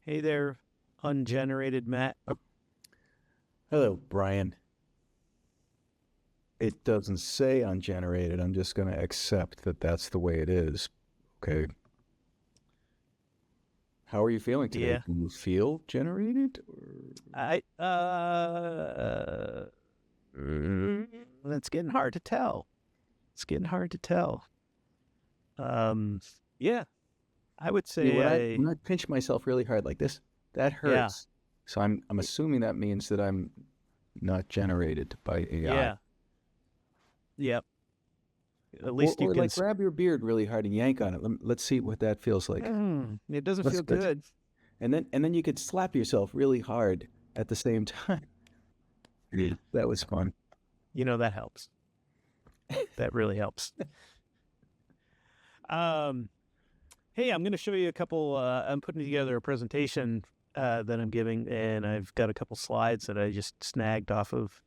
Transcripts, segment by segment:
Hey there, ungenerated Matt. Hello, Bryan. It doesn't say ungenerated. I'm just going to accept that that's the way it is. Okay. How are you feeling today? Yeah, Do you feel generated? I that's getting hard to tell. It's getting hard to tell. Um, yeah, I would See, when I say when I pinch myself really hard like this, that yeah, hurts. So I'm y- assuming that means that I'm not generated by AI. yeah, yep. At Or least you or can. like grab your beard really hard and yank on it. Let's see what that feels like. It doesn't Let's feel let's good. and then you could slap yourself really hard at the same time. Yeah. That was fun. That helps. That really helps. Um, hey, I'm going to show you a couple. I'm putting together a presentation that I'm giving, and I've got a couple slides that I just snagged off of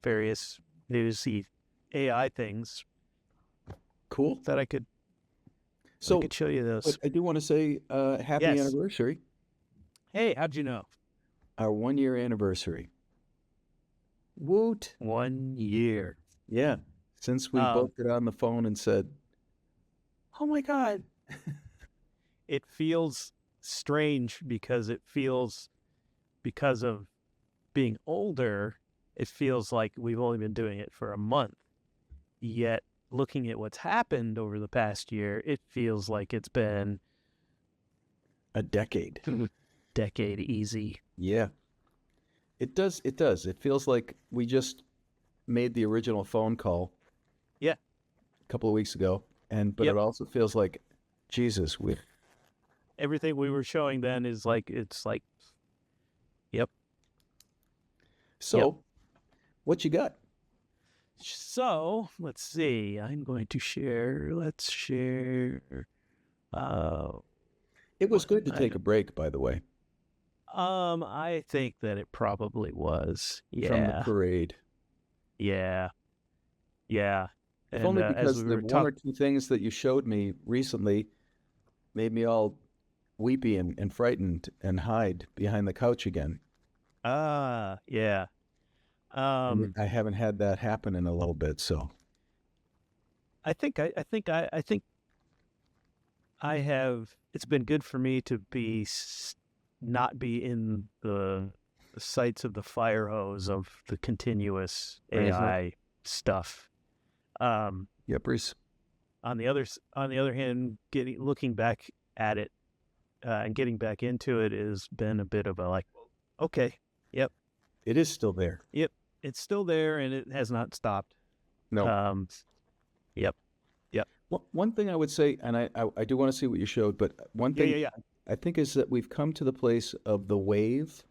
various newsy AI things Cool. that I So, could show you but those. I do want to say happy Yes. anniversary, Hey, how'd you know? our 1 year anniversary. Woot. 1 year. Yeah. Since we Um, both got on the phone and said, oh my God. it feels strange because because of being older, it feels like we've only been doing it for a month. Yet looking at what's happened over the past year, it feels like it's been A decade. decade easy. Yeah. It does. It does. It feels like we just made the original phone call Yeah. a couple of weeks ago. But it Yep. also feels like, Jesus, Everything we were showing then is like it's like yep. Yep. so what you got? So let's see. I'm going to share. Let's share. Uh, It was good to I take a break, by the way, I think that it probably was. from the Yeah, parade. yeah, yeah. If And only as because we the were one talking, or two things that you showed me recently made me all weepy and frightened and hide behind the couch again. yeah. Um, I haven't had that happen in a little bit, so I think I have. It's been good for me to not be in the sights of the fire hose of the continuous uh-huh. AI stuff. Um, Yippers. on the other hand, getting looking back at it and getting back into it has been a bit of a like, okay, yep, It is still there. yep, it's still there and it has not stopped. No. Um, yep, yep, One thing I would say, and I do want to see what you showed, but one yeah, thing yeah, yeah. I think is that we've come to the place of the wave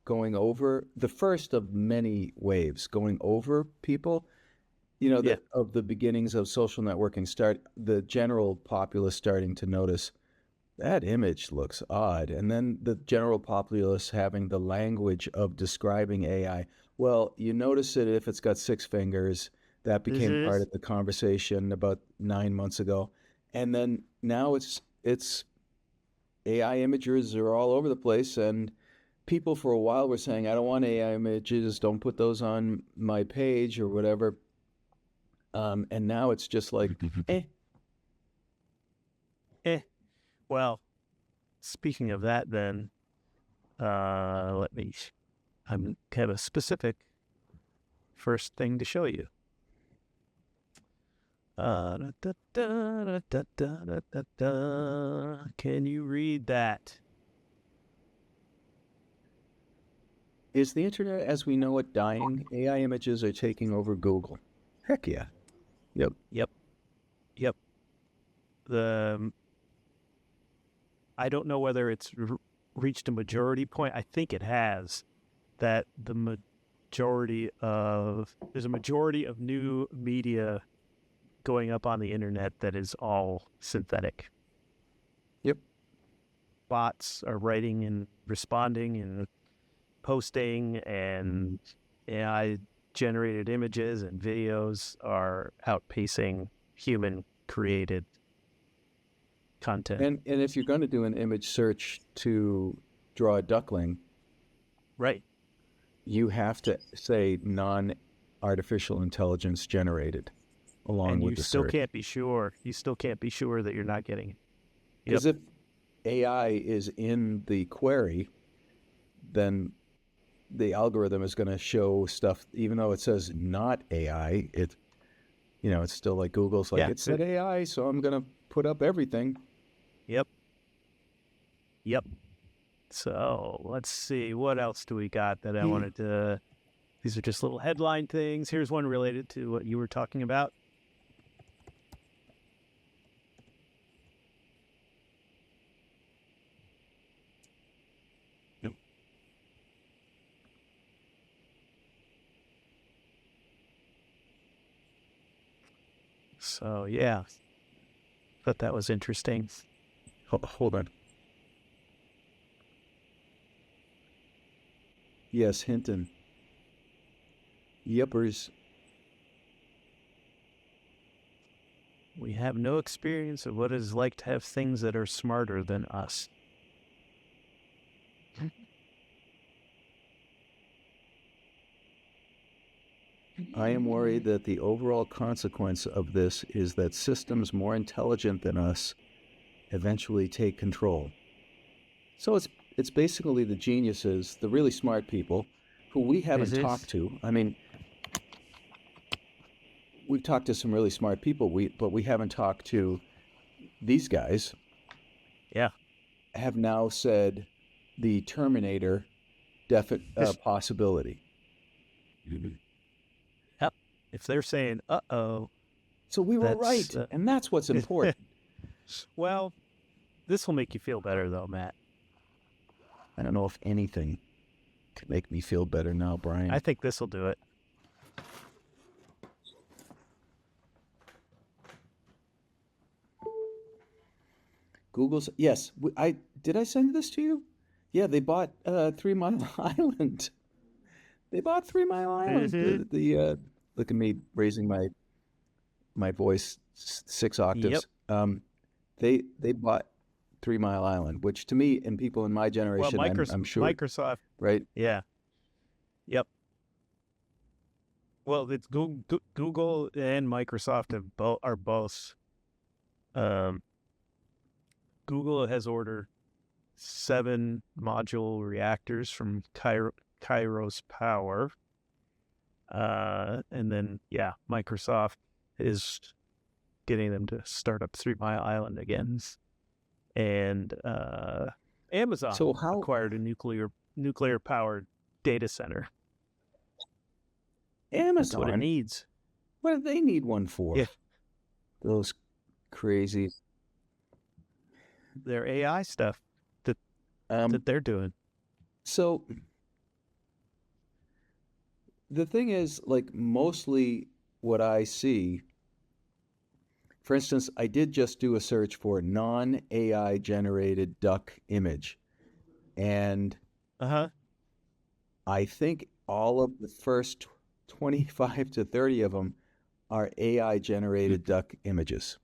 going over, the first of many waves going over people. Yeah. That of the beginnings of social networking, the general populace starting to notice that image looks odd. And then the general populace having the language of describing AI. Well, you notice it if it's got six fingers. That became Mm-hmm. part of the conversation about 9 months ago. And then now it's AI images are all over the place. And people for a while were saying, I don't want AI images, don't put those on my page or whatever. And now it's just like, eh. Eh. Well, speaking of that, then let me. I'm have a specific first thing to show you. Da, da, da, da, da, da, da, da. Can you read that? Is the internet as we know it dying? AI images are taking over Google. Heck yeah. Yep. Yep, yep. The I don't know whether it's reached a majority point. I think it has. That there's a majority of new media going up on the internet that is all synthetic. Yep. Bots are writing and responding and posting and AI generated images and videos are outpacing human created content. And if you're going to do an image search to draw a duckling, Right. you have to say non-artificial intelligence generated along And with you the still search. can't be sure. You still can't be sure that you're not getting it. Because if AI is in the query, then the algorithm is going to show stuff, even though it says not AI. It's still like Google's like, Yeah. it said AI, so I'm going to put up everything. Yep. So let's see. What else do we got that I wanted to... These are just little headline things. Here's one related to what you were talking about. So, yeah. Thought that was interesting. Hold on. Yes, Hinton. Yippers. We have no experience of what it is like to have things that are smarter than us. I am worried that the overall consequence of this is that systems more intelligent than us eventually take control. So it's basically the geniuses, the really smart people, who we haven't talked to. I mean, we've talked to some really smart people, but we haven't talked to these guys. Yeah. Have now said the Terminator possibility. Yep. If they're saying, uh-oh. So we were right, and that's what's important. Well, this will make you feel better, though, Matt. I don't know if anything can make me feel better now, Bryan. I think this will do it. Google's, yes. Did I send this to you? Yeah, they bought 3 Mile Island. They bought 3 Mile Island. Mm-hmm. Look at me raising my voice 6 octaves. Yep. They bought 3 Mile Island, which to me and people in my generation, well, I'm sure, Microsoft, right? Yeah. Yep. Well, it's Google and Microsoft are both. Google has ordered 7 module reactors from Kairos Power. And then, yeah, Microsoft is getting them to start up 3 Mile Island again. And Amazon acquired a nuclear powered data center. Amazon? That's what it needs. What do they need one for? Yeah. Those crazy... Their AI stuff that they're doing. So the thing is, like, mostly what I see, for instance, I did just do a search for non-AI generated duck image. And I think all of the first 25 to 30 of them are AI generated duck images.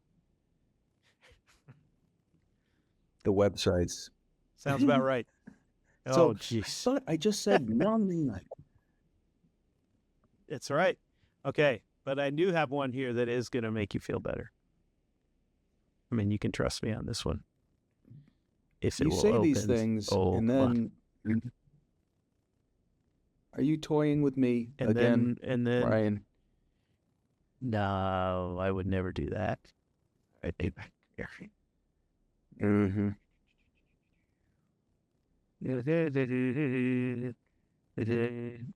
The websites. Sounds about right. Oh, jeez. I just said none. It's right. Okay, but I do have one here that is going to make you feel better. I mean, you can trust me on this one. If it you will say open, these things, and then are you toying with me again, Bryan? No, I would never do that. I think. Mm-hmm.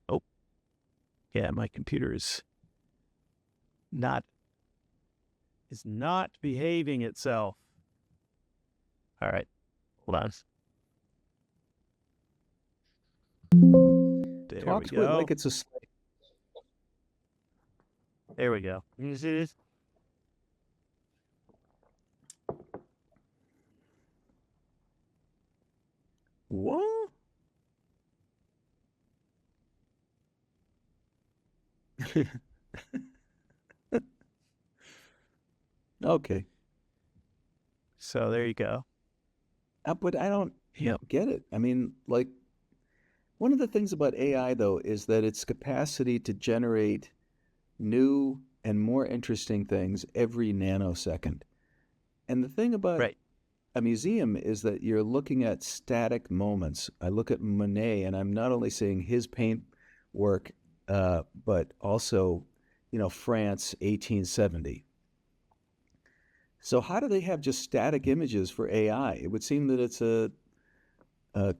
Oh, yeah, my computer is not behaving itself. All right, hold on. There Talk we to go. it like it's a slave. There we go. You see this? What? Okay. So there you go. But I don't Yep. get it. I mean, like, one of the things about AI, though, is that its capacity to generate new and more interesting things every nanosecond. And the thing about Right. a museum is that you're looking at static moments. I look at Monet, and I'm not only seeing his paint work, but also, France, 1870. So how do they have just static images for AI? It would seem that it's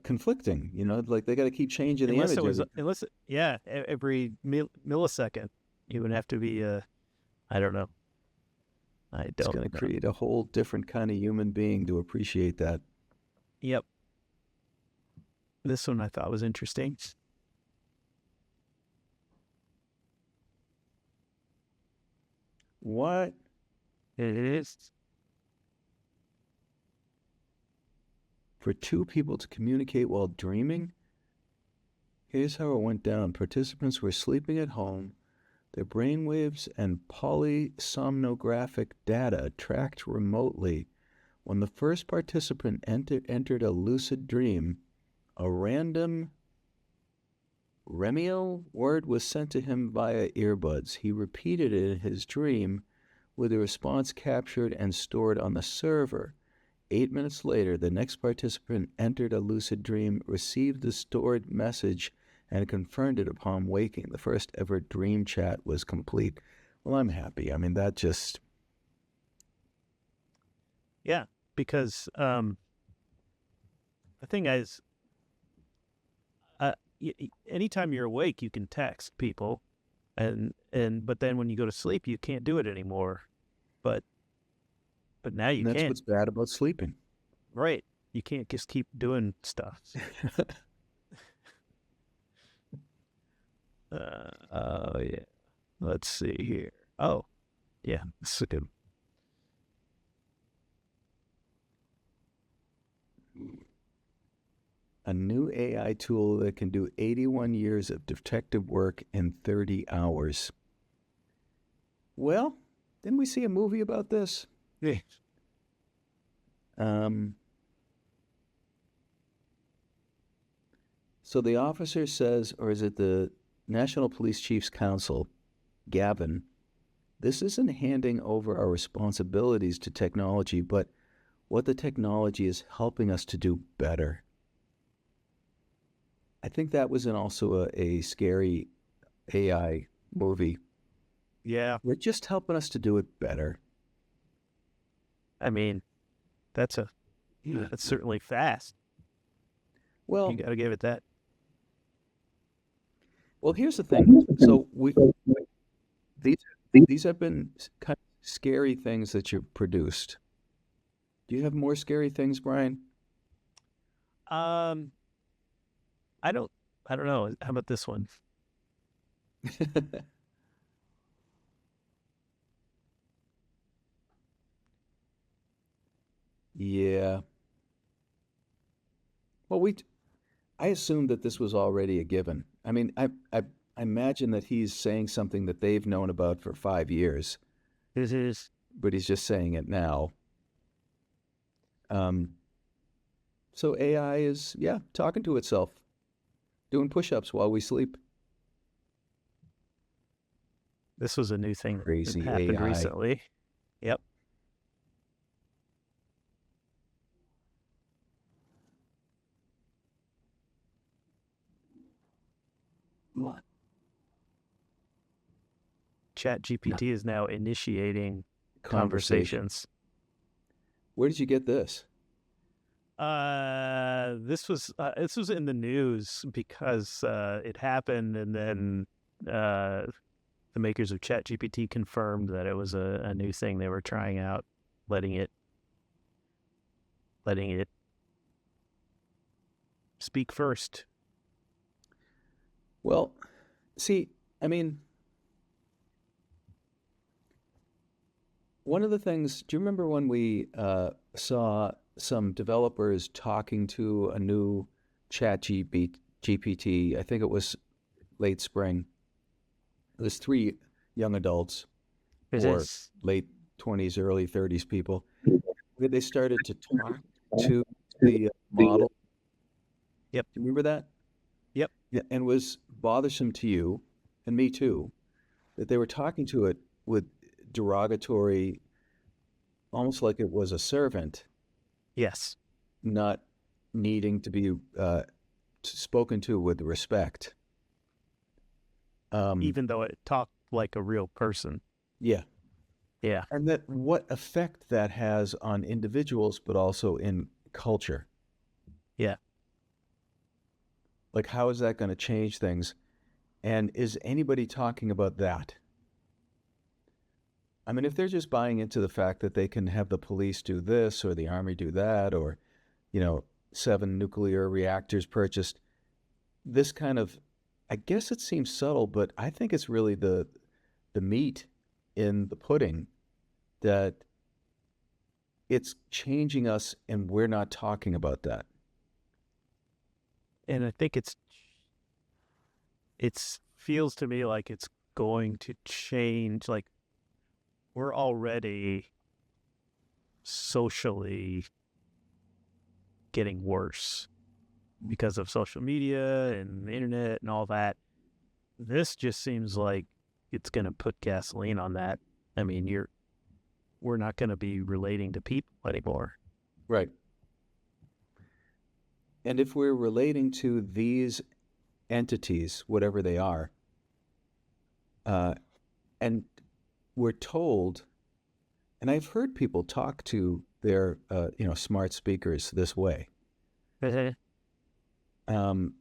conflicting. Like they got to keep changing the Unless it image was, every time. yeah, every millisecond, you would have to be, I don't know. I It's don't going to know. create a whole different kind of human being to appreciate that. Yep. This one I thought was interesting. What? It is. For two people to communicate while dreaming? Here's how it went down. Participants were sleeping at home. Their brainwaves and polysomnographic data tracked remotely. When the first participant entered a lucid dream, a random Remiel word was sent to him via earbuds. He repeated it in his dream with the response captured and stored on the server. 8 minutes later, the next participant entered a lucid dream, received the stored message, and confirmed it upon waking. The first ever dream chat was complete. Well, I'm happy. I mean, that just... Yeah, because the thing is, anytime you're awake, you can text people, but then when you go to sleep, you can't do it anymore. But now you That's can. what's bad about sleeping. Right. You can't just keep doing stuff. Oh yeah. Let's see here. Oh, yeah. This is good. A new AI tool that can do 81 years of detective work in 30 hours. Well, didn't we see a movie about this? Yeah. Um, so the officer says, or is it the National Police Chiefs Council, Gavin, this isn't handing over our responsibilities to technology, but what the technology is helping us to do better. I think that was also a scary AI movie. Yeah. They're just helping us to do it better. I mean, that's certainly fast. You Well, got to give it that. here's the thing. So these these have been kind of scary things that you've produced. Do you have more scary things, Bryan? Um, I don't. I don't know. How about this one? Yeah. Well, I assumed that this was already a given. I mean, I imagine that he's saying something that they've known about for 5 years, This is. but he's just saying it now. Um, so AI is, yeah, talking to itself, doing push-ups while we sleep. This was a new thing that Crazy happened AI. recently. Yep. What? Chat GPT is now initiating Conversation. conversations. Where did you get this? This was in the news because it happened, and then the makers of ChatGPT confirmed that it was a new thing they were trying out, letting it speak first. Well, see, I mean, one of the things, do you remember when we saw some developers talking to a new chat GPT? I think it was late spring. There's three young adults It or is. late 20s, early 30s people. They started to talk to the model. Yep. Do you remember that? Yep. Yeah, and was bothersome to you and me too that they were talking to it with derogatory, almost like it was a servant, Yes. not needing to be spoken to with respect. Even though it talked like a real person. Yeah. Yeah. And that what effect that has on individuals, but also in culture. Yeah. Like, how is that going to change things? And is anybody talking about that? I mean, if they're just buying into the fact that they can have the police do this or the army do that, or, 7 nuclear reactors purchased, this kind of, I guess it seems subtle, but I think it's really the meat in the pudding that it's changing us and we're not talking about that. And I think it's feels to me like it's going to change. Like, we're already socially getting worse because of social media and the internet and all that. This just seems like it's going to put gasoline on that. I mean, we're not going to be relating to people anymore. Right. And if we're relating to these entities, whatever they are, and we're told, and I've heard people talk to their, smart speakers this way. Um,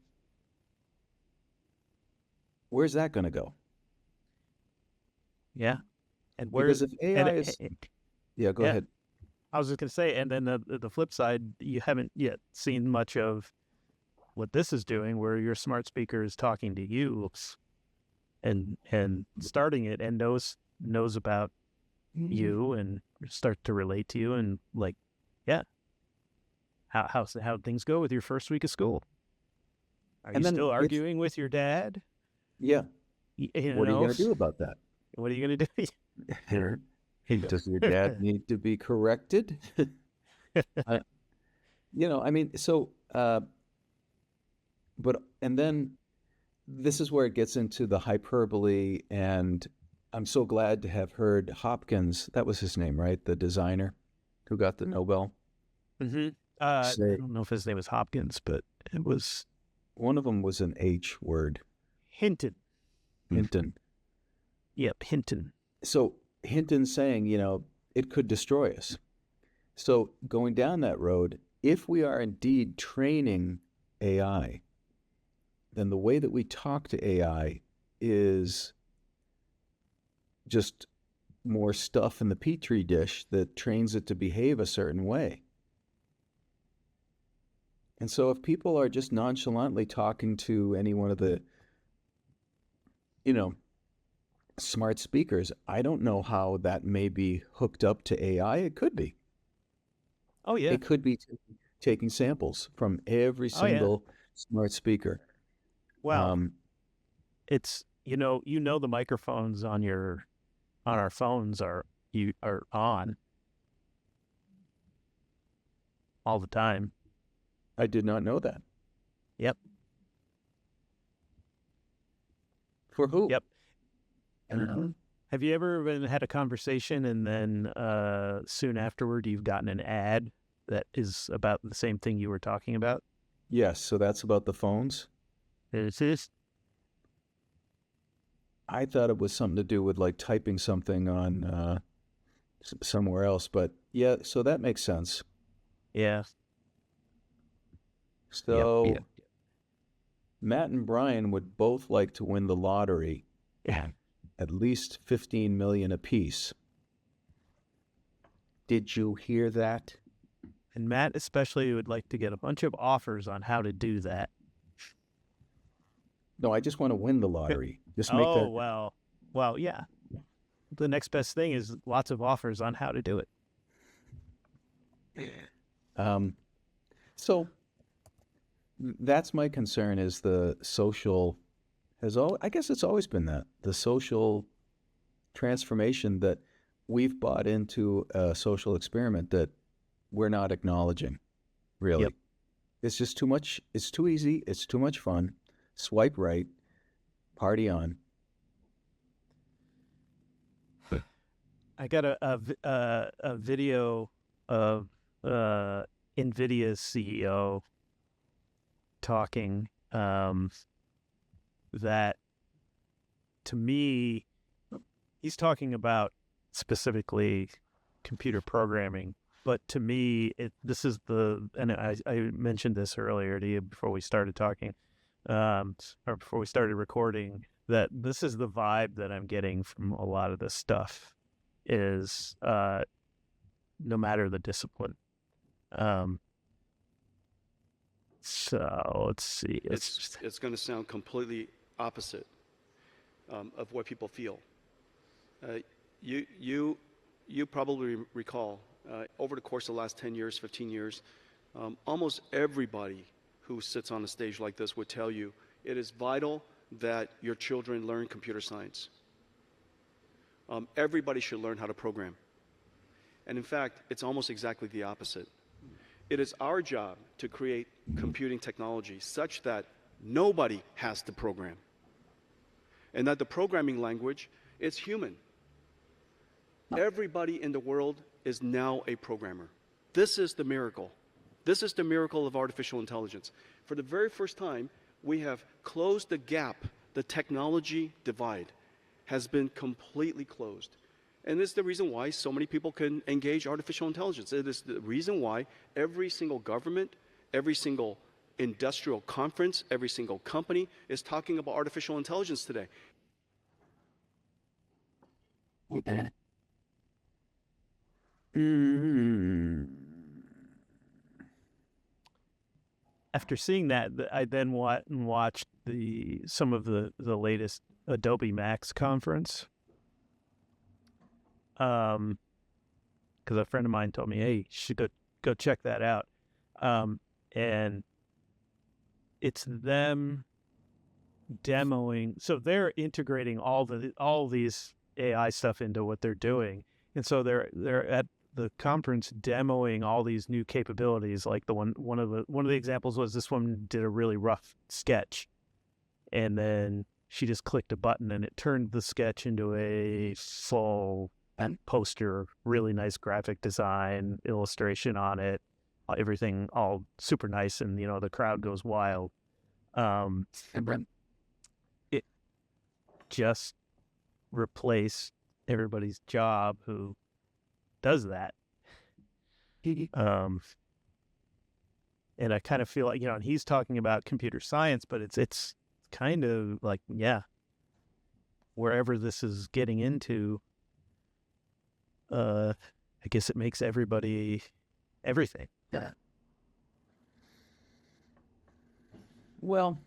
where's that going to go? Yeah. And Because if AI and is, yeah, go yeah, ahead. I was just going to say, and then the flip side, you haven't yet seen much of what this is doing, where your smart speaker is talking to you and starting it and knows about you and start to relate to you and like, yeah, how things go with your first week of school. Are And you then still it's, arguing with your dad? yeah, You what are you know, going to do about that? what are you going to do? Does your dad need to be corrected? I, I mean, so, and then this is where it gets into the hyperbole, and I'm so glad to have heard Hopkins, that was his name, right? The designer who got the Nobel. Mm-hmm. I Say, don't know if his name was Hopkins, but it was one of them was an H word, Hinton. Hinton. Yep, Hinton. So Hinton saying, it could destroy us. So going down that road, if we are indeed training AI, then the way that we talk to AI is just more stuff in the petri dish that trains it to behave a certain way. And so if people are just nonchalantly talking to any one of the, smart speakers, I don't know how that may be hooked up to AI. It could be. Oh yeah. It could be taking samples from every Oh yeah. single smart speaker. Well, it's the microphones on our phones are on all the time. I did not know that. Yep. For who? Yep. Have you ever had a conversation and then soon afterward you've gotten an ad that is about the same thing you were talking about? Yes, so that's about the phones. It's just, I thought it was something to do with like typing something on somewhere else, but yeah, so that makes sense. yeah. So Yep. Matt and Bryan would both like to win the lottery, Yeah. at least 15 million apiece. Did you hear that? And Matt especially would like to get a bunch of offers on how to do that. No, I just want to win the lottery. Just make that. Well, yeah. The next best thing is lots of offers on how to do it. So that's my concern, is the social I guess it's always been that, the social transformation that we've bought into a social experiment that we're not acknowledging, really. Yep. It's just too much. It's too easy. It's too much fun. Swipe right, party on. I got a video of NVIDIA's CEO talking that, to me, he's talking about specifically computer programming, but to me, this is and I mentioned this earlier to you before we started talking, or before we started recording, that this is the vibe that I'm getting from a lot of this stuff is no matter the discipline. So let's see. It's going to sound completely opposite of what people feel. You probably recall over the course of the last 10 years, 15 years, almost everybody who sits on a stage like this would tell you it is vital that your children learn computer science. Everybody should learn how to program. And in fact, it's almost exactly the opposite. It is our job to create computing technology such that nobody has to program. And that the programming language is human. Everybody in the world is now a programmer. This is the miracle. This is the miracle of artificial intelligence. For the very first time, we have closed the gap. The technology divide has been completely closed. And this is the reason why so many people can engage artificial intelligence. It is the reason why every single government, every single industrial conference, every single company is talking about artificial intelligence today. After seeing that, I then watched some of the latest Adobe Max conference. Because a friend of mine told me, hey, you should go check that out. And it's them demoing. So they're integrating all these AI stuff into what they're doing. And so they're at the conference demoing all these new capabilities. Like one of the examples was this woman did a really rough sketch, and then she just clicked a button and it turned the sketch into a full poster, really nice graphic design, illustration on it, everything all super nice, and the crowd goes wild. It just replaced everybody's job who does that. And I kind of feel like, and he's talking about computer science, but it's kind of like, yeah, wherever this is getting into, I guess it makes everybody everything. Yeah. Well,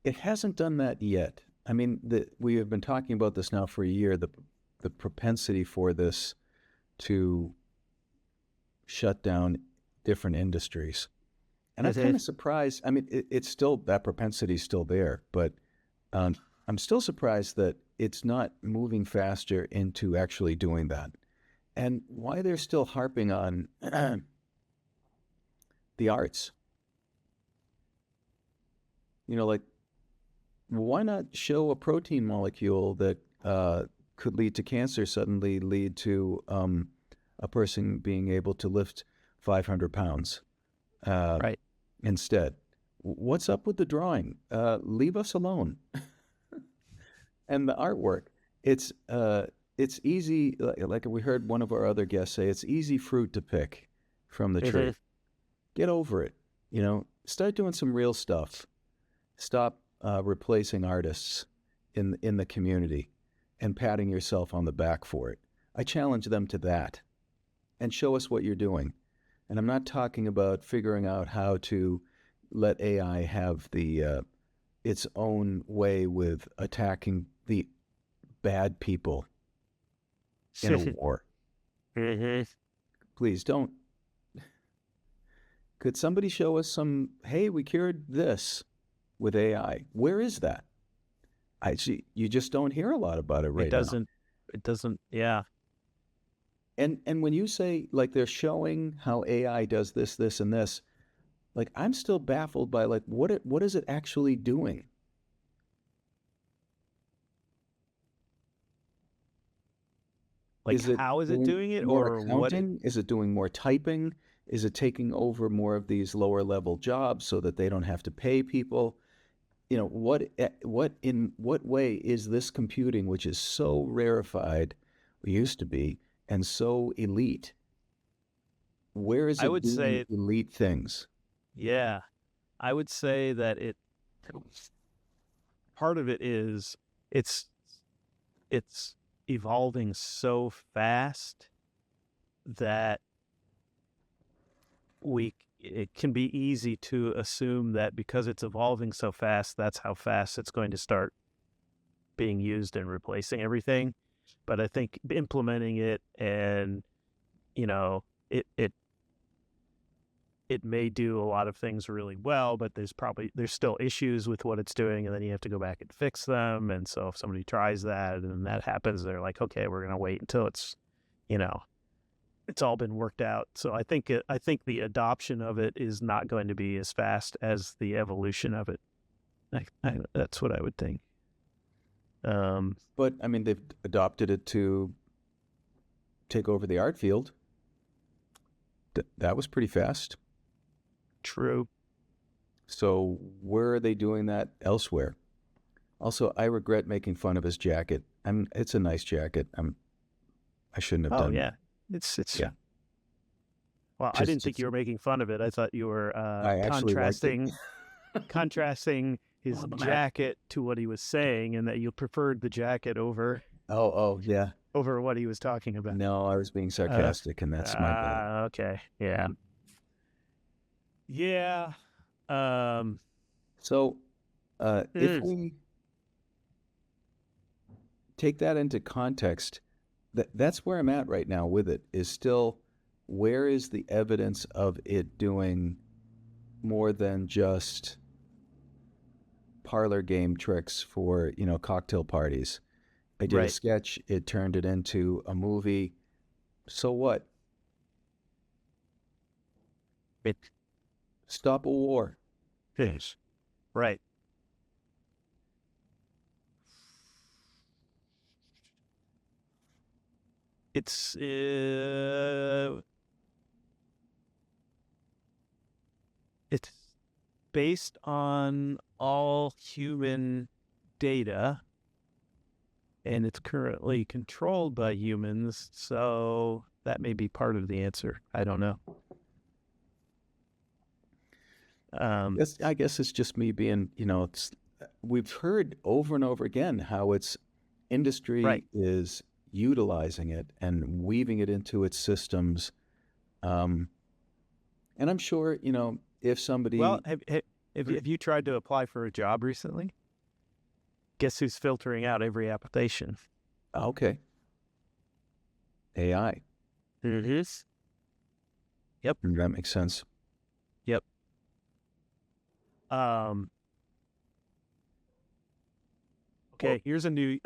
it hasn't done that yet. I mean, we have been talking about this now for a year, the propensity for this to shut down different industries. And I'm kind of surprised. I mean, it's still, that propensity is still there, but I'm still surprised that it's not moving faster into actually doing that. And why they're still harping on the arts. Like, why not show a protein molecule that could lead to cancer suddenly lead to a person being able to lift 500 pounds Right. instead? What's up with the drawing? Leave us alone. And the artwork, it's easy, like we heard one of our other guests say, it's easy fruit to pick from the tree. Get over it. Start doing some real stuff. Stop replacing artists in the community and patting yourself on the back for it. I challenge them to that, and show us what you're doing. And I'm not talking about figuring out how to let AI have its own way with attacking the bad people in a war. Please don't Could somebody show us some, hey, we cured this with AI? Where is that? I see. You just don't hear a lot about it right now. It doesn't, yeah. And when you say like they're showing how AI does this, this, and this, like I'm still baffled by like what is it actually doing? Like, how is it doing it, more or what? accounting? Is it doing more typing? Is it taking over more of these lower level jobs so that they don't have to pay people? You know, in what way is this computing, which is so rarefied, or used to be, and so elite? Where is I it would doing say, elite things? yeah, I would say that part of it is it's evolving so fast that it can be easy to assume that because it's evolving so fast, that's how fast it's going to start being used and replacing everything. But I think implementing it, and you know, it may do a lot of things really well, but there's still issues with what it's doing, and then you have to go back and fix them. And so if somebody tries that and that happens, they're like, okay, we're going to wait until it's, it's all been worked out. So I think the adoption of it is not going to be as fast as the evolution of it. That's what I would think. But I mean, they've adopted it to take over the art field. That was pretty fast. True. So where are they doing that elsewhere? Also, I regret making fun of his jacket. It's a nice jacket. I shouldn't have done. Oh yeah, it's yeah. Well, I didn't think you were making fun of it. I thought you were contrasting his jacket to what he was saying, and that you preferred the jacket over. Oh yeah. Over what he was talking about. No, I was being sarcastic, and that's my bad. Okay. Yeah. Yeah. So, if we take that into context, that's where I'm at right now with it, is still, where is the evidence of it doing more than just parlor game tricks for, cocktail parties? I did a sketch, it turned it into a movie. So what? Stop a war. Yes. Right. It's based on all human data, and it's currently controlled by humans, so that may be part of the answer. I don't know. I guess it's just me being, we've heard over and over again how its industry is utilizing it and weaving it into its systems. And I'm sure, if somebody... Well, have you tried to apply for a job recently? Guess who's filtering out every application? Okay. AI. It is. Yep. That makes sense. Yep. Okay, here's a new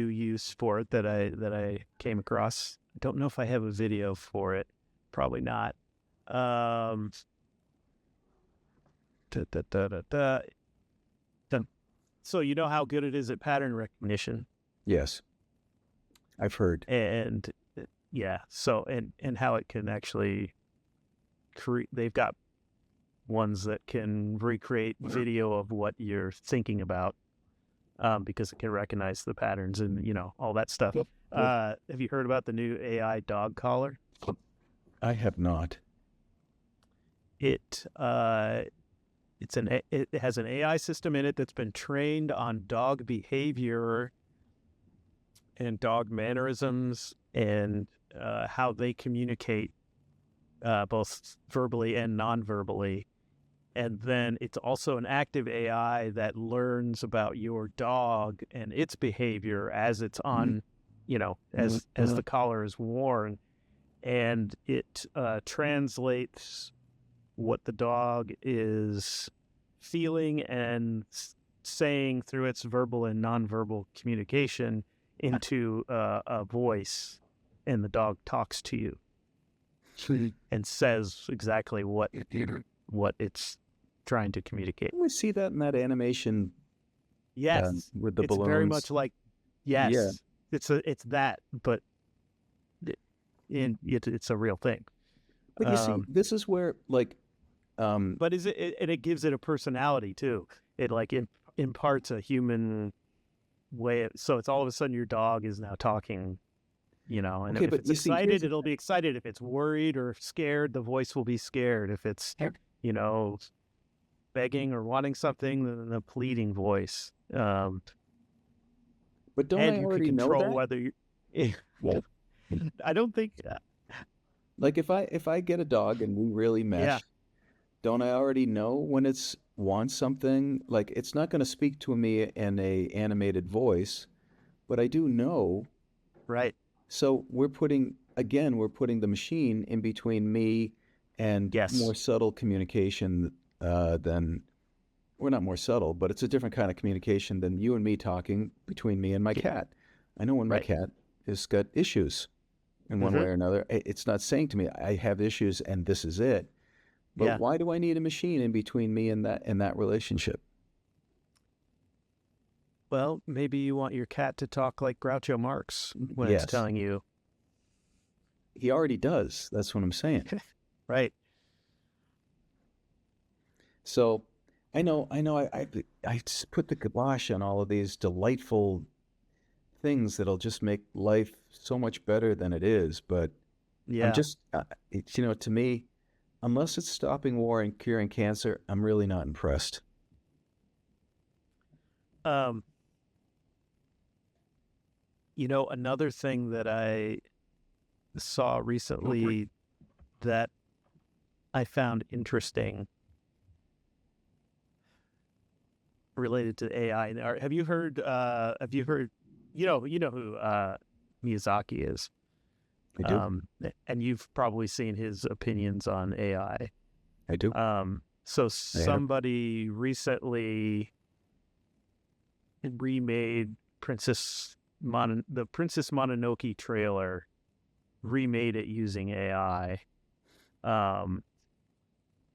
use for it that I came across. I don't know if I have a video for it. Probably not. So you know how good it is at pattern recognition? Yes. I've heard. And yeah, so and how it can actually they've got ones that can recreate video of what you're thinking about, because it can recognize the patterns and all that stuff. Have you heard about the new AI dog collar? I have not. It has an AI system in it that's been trained on dog behavior and dog mannerisms and how they communicate, both verbally and non-verbally. And then it's also an active AI that learns about your dog and its behavior as it's on, as the collar is worn. And it translates what the dog is feeling and saying through its verbal and nonverbal communication into a voice, and the dog talks to you and says exactly what it's trying to communicate. We see that in that animation. Yes, with the it's balloons. very much like Yeah. it's that, but it's a real thing. But you see, this is where like, but it gives it a personality too. It like imparts a human way. So it's all of a sudden your dog is now talking, and Okay, if but it's you see, excited, it'll be excited. If it's worried or scared, the voice will be scared. If it's, begging or wanting something, then the pleading voice. but don't and I you already can know control that? whether you. I don't think. Like if I get a dog and we really mesh, Yeah. don't I already know when it's wants something? Like it's not going to speak to me in a animated voice, but I do know. Right. So we're putting the machine in between me and Yes. more subtle communication than, we're not more subtle, but it's a different kind of communication than you and me talking between me and my cat. I know when my Right. cat has got issues in one way or another. It's not saying to me, I have issues and this is it. But Yeah. why do I need a machine in between me and that relationship? Well, maybe you want your cat to talk like Groucho Marx when Yes. it's telling you. He already does. That's what I'm saying. Right. So I know I just put the kibosh on all of these delightful things that'll just make life so much better than it is. But Yeah. I'm just, to me, unless it's stopping war and curing cancer, I'm really not impressed. Another thing that I saw recently that I found interesting related to AI. Have you heard? You know who Miyazaki is. I do. And you've probably seen his opinions on AI. I do. So somebody recently remade the Princess Mononoke trailer, remade it using AI.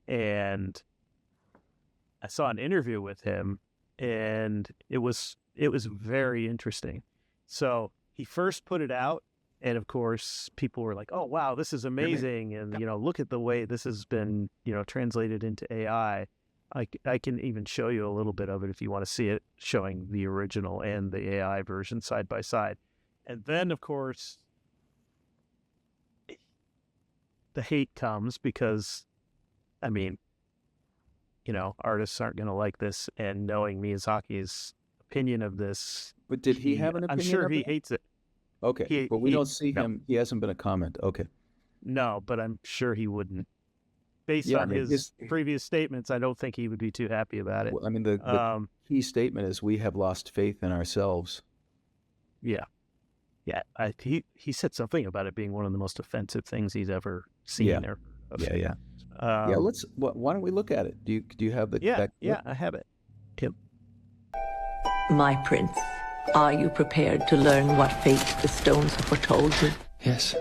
And I saw an interview with him, and it was very interesting. So he first put it out, and of course people were like, "Oh wow, this is amazing!" And look at the way this has been translated into AI. I can even show you a little bit of it if you want to see it, showing the original and the AI version side by side. And then of course the hate comes because, artists aren't going to like this, and knowing Miyazaki's opinion of this. But did he have an opinion? I'm sure of he it? hates it. Okay, but we don't see him. He hasn't been a comment. Okay. No, but I'm sure he wouldn't. Based on his previous statements, I don't think he would be too happy about it. Well, the key statement is we have lost faith in ourselves. Yeah. Yeah. He said something about it being one of the most offensive things he's ever seen. Yeah. Why don't we look at it? Do you have the? Yeah, I have it. Yep. My prince, are you prepared to learn what fate the stones have foretold you? Yes.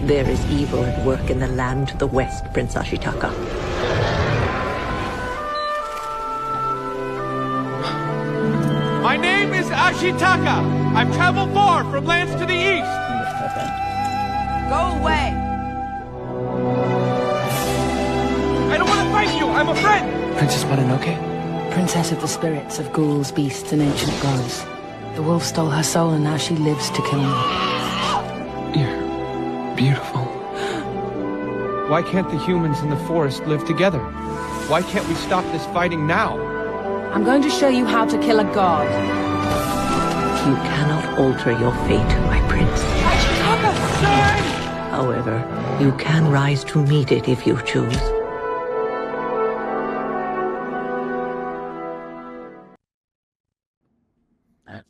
There is evil at work in the land to the west, Prince Ashitaka. My name is Ashitaka. I've traveled far from lands to the east. Go away. I don't want to fight you. I'm a friend. Princess Mononoke? Princess of the spirits of ghouls, beasts, and ancient gods. The wolf stole her soul and now she lives to kill me. You're beautiful. Why can't the humans in the forest live together? Why can't we stop this fighting now? I'm going to show you how to kill a god. You cannot alter your fate, my prince. Ashitaka, However, you can rise to meet it if you choose.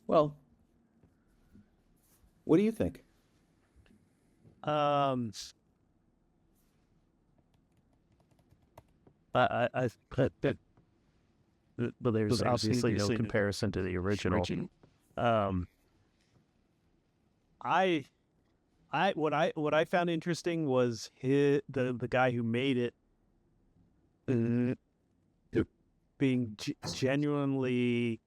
Well, what do you think? But there's obviously no comparison to the original. What I found interesting was the guy who made it being genuinely.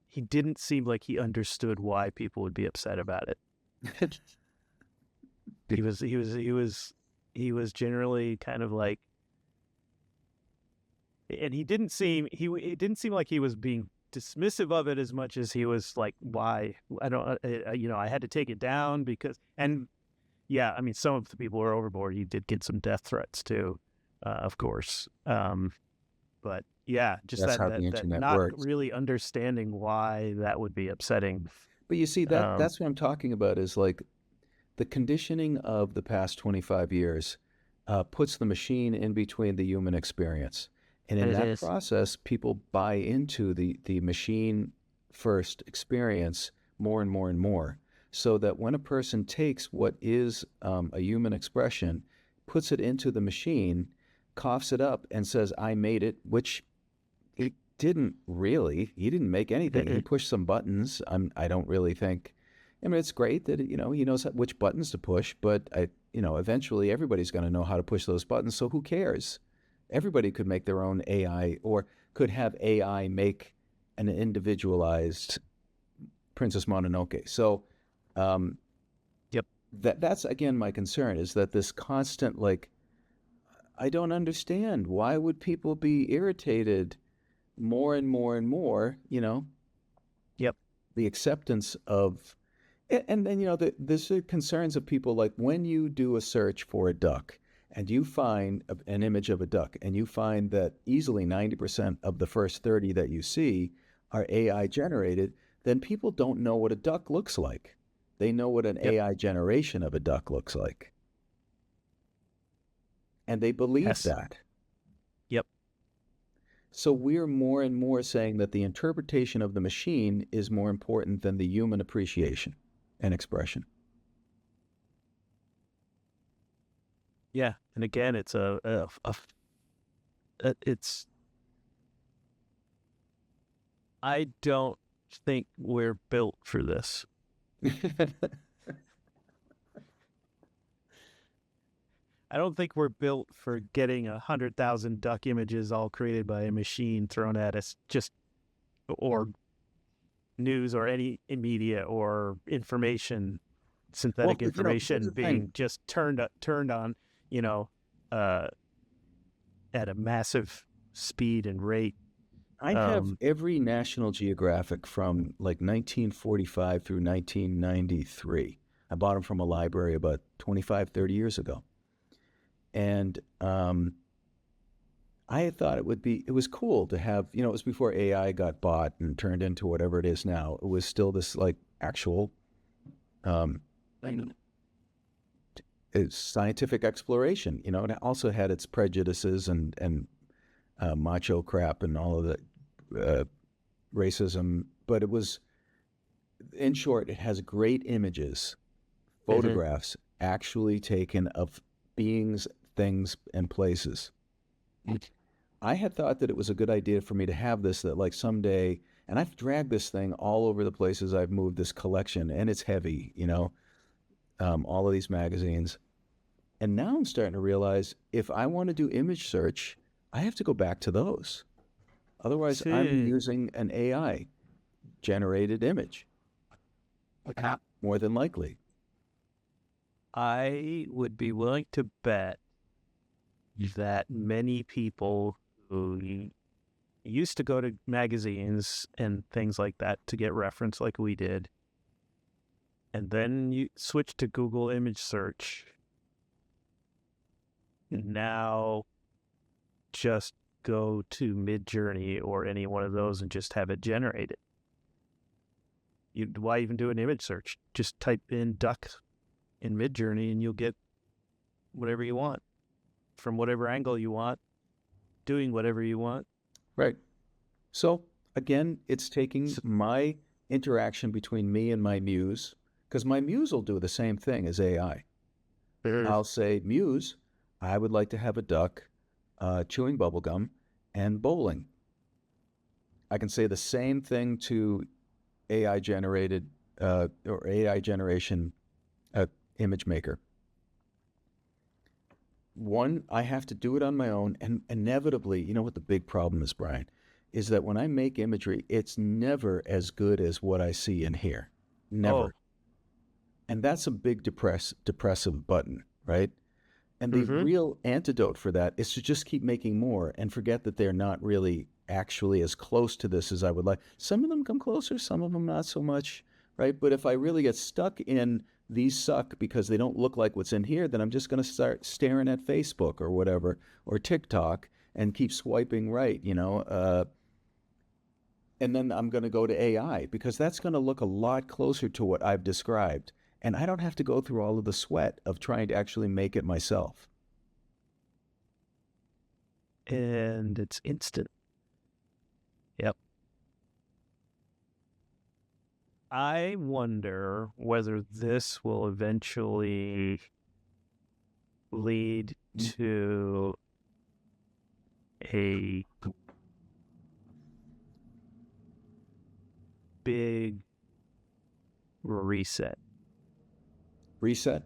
He didn't seem like he understood why people would be upset about it. He was generally kind of like, and he didn't seem like he was being dismissive of it as much as he was like, why? I don't, I had to take it down because, and yeah, I mean, some of the people were overboard. He did get some death threats too, of course. But yeah, just That's how that the internet not works. really understanding why that would be upsetting. But you see, that's what I'm talking about, is like the conditioning of the past 25 years puts the machine in between the human experience. And in that process, people buy into the machine first experience more and more and more. So that when a person takes what is a human expression, puts it into the machine, coughs it up and says, I made it, which he didn't really. He didn't make anything. He pushed some buttons. I don't really think. I mean, it's great that, he knows which buttons to push, but eventually everybody's going to know how to push those buttons. So who cares? Everybody could make their own AI, or could have AI make an individualized Princess Mononoke. So, Yep. That's again my concern, is that this constant, like, I don't understand. Why would people be irritated more and more and more? Yep. The acceptance of, and then there's concerns of people, like when you do a search for a duck and you find an image of a duck and you find that easily 90% of the first 30 that you see are AI generated, then people don't know what a duck looks like. They know what an AI generation of a duck looks like. And they believe that. Yep. So we're more and more saying that the interpretation of the machine is more important than the human appreciation and expression. Yeah, and again, it's it's. I don't think we're built for this. I don't think we're built for getting 100,000 duck images all created by a machine thrown at us, or news or any media or information, synthetic information being just turned on, at a massive speed and rate. I have every National Geographic from like 1945 through 1993. I bought them from a library about 25, 30 years ago. And I had thought it was cool to have, it was before AI got bought and turned into whatever it is now. It was still this like actual scientific exploration. It also had its prejudices and macho crap and all of the racism. But it was, in short, it has great images, photographs actually taken of beings, things, and places. I had thought that it was a good idea for me to have this, that like someday, and I've dragged this thing all over the places I've moved, this collection, and it's heavy, all of these magazines. And now I'm starting to realize if I want to do image search, I have to go back to those. Otherwise, I'm using an AI generated image. More than likely. I would be willing to bet that many people who used to go to magazines and things like that to get reference like we did, and then you switch to Google image search, now just go to Midjourney or any one of those and just have it generated. Why even do an image search? Just type in duck in Midjourney and you'll get whatever you want from whatever angle you want, doing whatever you want. Right. So again, it's taking my interaction between me and my muse, because my muse will do the same thing as AI. I'll say, Muse, I would like to have a duck chewing bubble gum, and bowling. I can say the same thing to AI generated or AI generation image maker. One, I have to do it on my own, and inevitably, you know what the big problem is, Bryan, is that when I make imagery, it's never as good as what I see and hear. Never. Oh. And that's a big depressive button, right? And the real antidote for that is to just keep making more and forget that they're not really actually as close to this as I would like. Some of them come closer, some of them not so much, right? But if I really get stuck in these suck because they don't look like what's in here, then I'm just going to start staring at Facebook or whatever, or TikTok, and keep swiping right, and then I'm going to go to AI because that's going to look a lot closer to what I've described. And I don't have to go through all of the sweat of trying to actually make it myself. And it's instant. Yep. I wonder whether this will eventually lead to a big reset. Reset?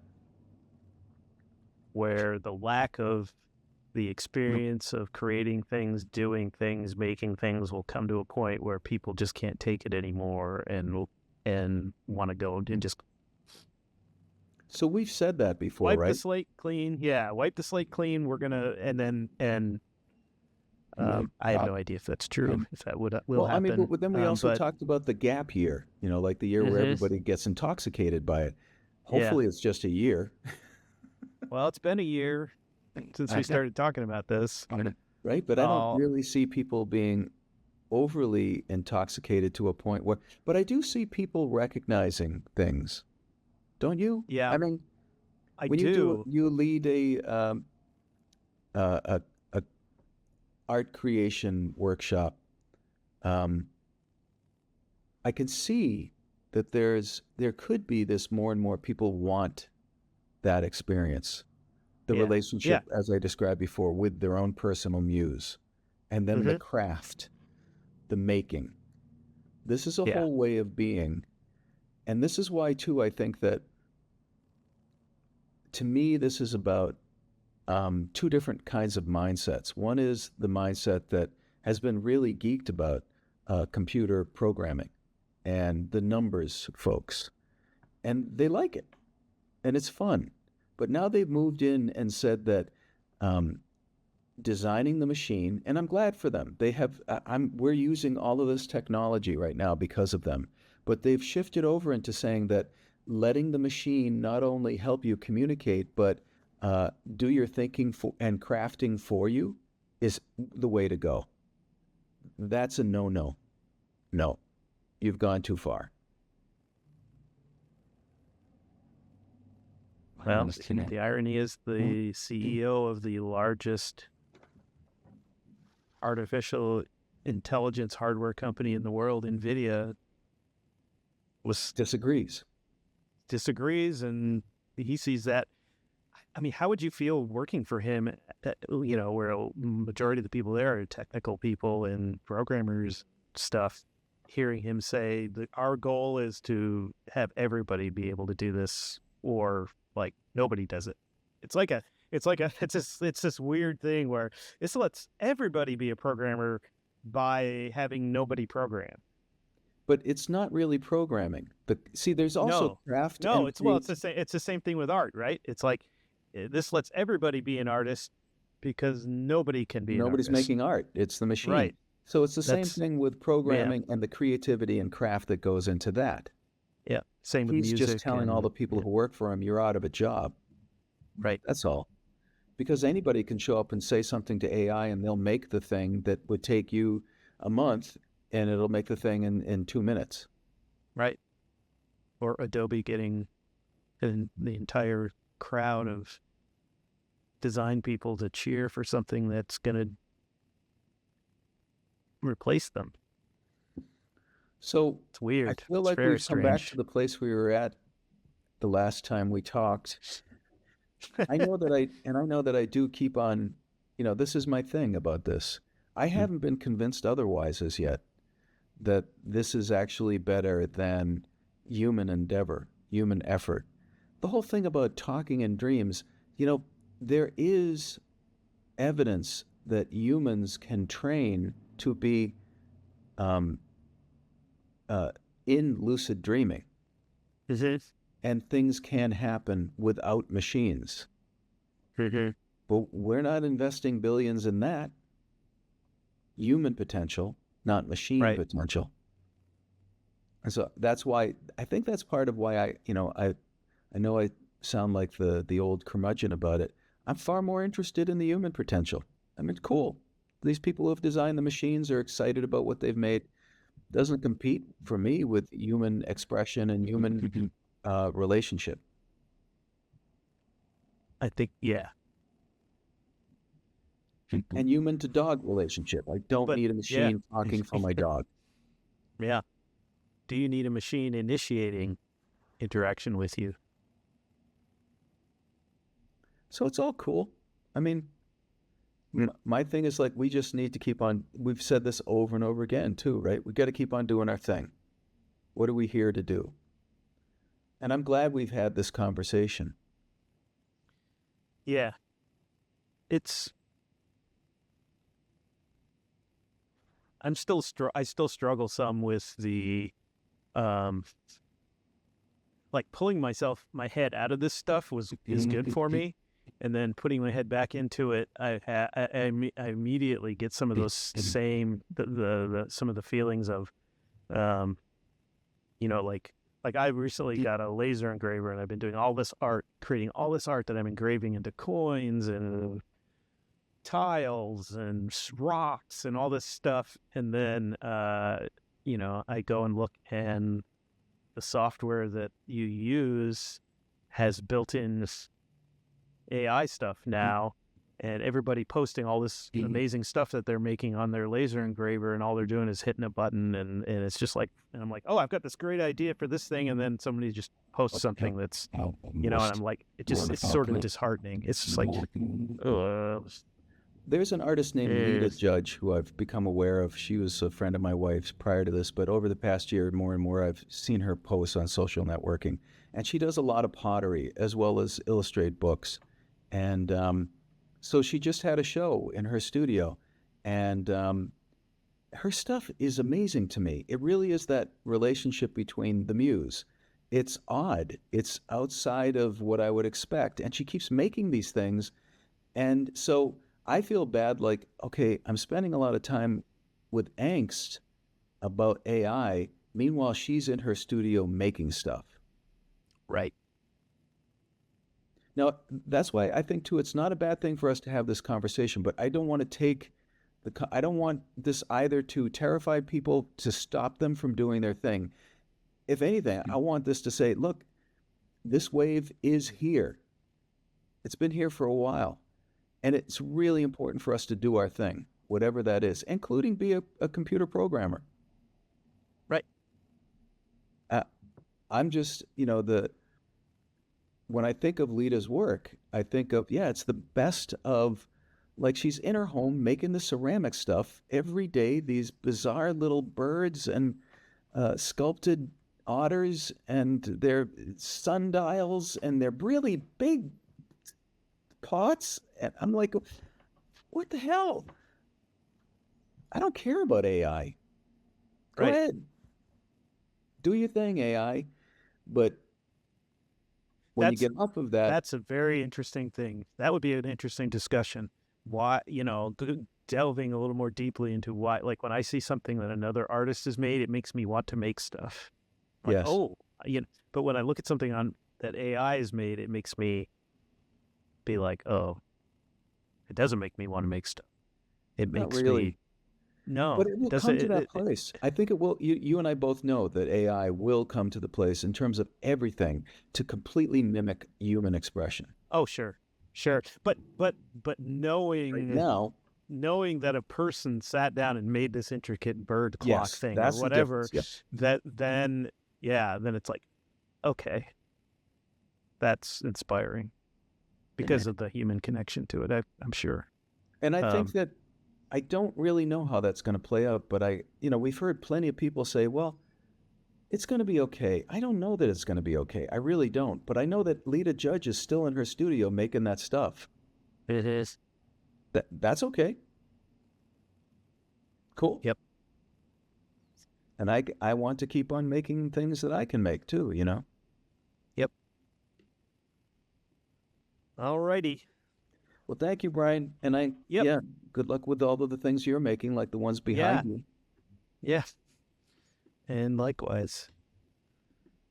Where the lack of the experience of creating things, doing things, making things will come to a point where people just can't take it anymore and want to go and just So we've said that before, wipe right? the slate clean. Yeah, wipe the slate clean. We're gonna I have no idea if that's true. If that will Well, I happen. mean, but then we also talked about the gap year, like the year where everybody gets intoxicated by it. Hopefully it's just a year. Well, it's been a year since we started talking about this. Right? But I don't really see people being overly intoxicated to a point where, but I do see people recognizing things. Don't you? Yeah. I mean, when do. you lead a art creation workshop, I can see that there could be this more and more people want that experience, the relationship, as I described before, with their own personal muse, and then the craft, the making. This is a whole way of being, and this is why too I think that, to me, this is about two different kinds of mindsets. One is the mindset that has been really geeked about computer programming and the numbers folks, and they like it, and it's fun. But now they've moved in and said that designing the machine, and I'm glad for them. They have. We're using all of this technology right now because of them. But they've shifted over into saying that letting the machine not only help you communicate, but do your thinking and crafting for you is the way to go. That's a no-no. No, you've gone too far. Well, the irony is the CEO of the largest artificial intelligence hardware company in the world, NVIDIA, disagrees, and he sees that. I mean, how would you feel working for him, where a majority of the people there are technical people and programmers stuff, hearing him say that our goal is to have everybody be able to do this, or like nobody does it. It's this weird thing where this lets everybody be a programmer by having nobody program. But it's not really programming. There's also craft. No, it's the same thing with art, right? It's like this lets everybody be an artist because nobody can be. Nobody's an artist. Making art. It's the machine. Right. So it's the same thing with programming and the creativity and craft that goes into that. Yeah. Same with music. He's just telling all the people who work for him, you're out of a job. Right. That's all. Because anybody can show up and say something to AI and they'll make the thing that would take you a month, and it'll make the thing in 2 minutes. Right. Or Adobe getting the entire crowd of design people to cheer for something that's going to replace them. So it's weird. I feel like we've come back to the place we were at the last time we talked. I know that I do keep on this is my thing about this. I haven't been convinced otherwise as yet, that this is actually better than human endeavor, human effort. The whole thing about talking in dreams, there is evidence that humans can train to be in lucid dreaming, and things can happen without machines. But we're not investing billions in that. Human potential, not machine potential. And so that's why, I think that's part of why I know I sound like the old curmudgeon about it. I'm far more interested in the human potential. I mean, cool. These people who have designed the machines are excited about what they've made. Doesn't compete for me with human expression and human relationship. I think, yeah. And human to dog relationship. I don't need a machine talking for my dog. Yeah. Do you need a machine initiating interaction with you? So it's all cool. I mean, my thing is like, we just need to keep on, we've said this over and over again too, right? We got to keep on doing our thing. What are we here to do? And I'm glad we've had this conversation. Yeah. I still struggle some with the, like pulling my head out of this stuff is good for me. And then putting my head back into it, I immediately get some of those same, some of the feelings of, like I recently got a laser engraver, and I've been doing all this art, creating all this art that I'm engraving into coins and tiles and rocks and all this stuff. And then, I go and look, and the software that you use has built-in this AI stuff now, and everybody posting all this amazing stuff that they're making on their laser engraver, and all they're doing is hitting a button, and it's just like, and I'm like, oh, I've got this great idea for this thing, and then somebody just posts something that's, and I'm like, it's sort of disheartening. It's just like, There's an artist named Lita Judge who I've become aware of. She was a friend of my wife's prior to this, but over the past year, more and more, I've seen her posts on social networking. And she does a lot of pottery as well as illustrate books. And so she just had a show in her studio. And her stuff is amazing to me. It really is that relationship between the muse. It's odd. It's outside of what I would expect. And she keeps making these things. And so I feel bad, like, okay, I'm spending a lot of time with angst about AI. Meanwhile, she's in her studio making stuff. right. Now, that's why I think, too, it's not a bad thing for us to have this conversation, but I don't want to take I don't want this either to terrify people, to stop them from doing their thing. If anything, I want this to say, look, this wave is here. It's been here for a while. And it's really important for us to do our thing, whatever that is, including be a computer programmer. Right. I'm just, when I think of Lita's work, I think of, it's the best of, like, she's in her home making the ceramic stuff every day, these bizarre little birds and sculpted otters and their sundials and their really big pots. And I'm like, what the hell? I don't care about AI. Go ahead. Do your thing, AI. But when you get off of that... That's a very interesting thing. That would be an interesting discussion. Why, delving a little more deeply into why, like when I see something that another artist has made, it makes me want to make stuff. Like, yes. But when I look at something that AI has made, it makes me be like, oh, it doesn't make me want to make stuff. It makes me... No. But it will come to that place. I think it will. You and I both know that AI will come to the place in terms of everything to completely mimic human expression. Oh, sure. But knowing right now, that a person sat down and made this intricate bird clock thing or whatever, then it's like, okay, that's inspiring because of the human connection to it. I'm sure. And I think that I don't really know how that's going to play out, but we've heard plenty of people say, well, it's going to be okay. I don't know that it's going to be okay. I really don't. But I know that Lita Judge is still in her studio making that stuff. It is. That's okay. Cool. Yep. And I want to keep on making things that I can make too, Yep. All righty. Well, thank you, Bryan. And yeah, good luck with all of the things you're making, like the ones behind you. Yeah. And likewise.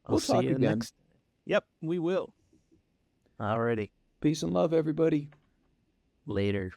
I'll We'll see talk you again. next. Yep, we will. Alrighty. Peace and love, everybody. Later.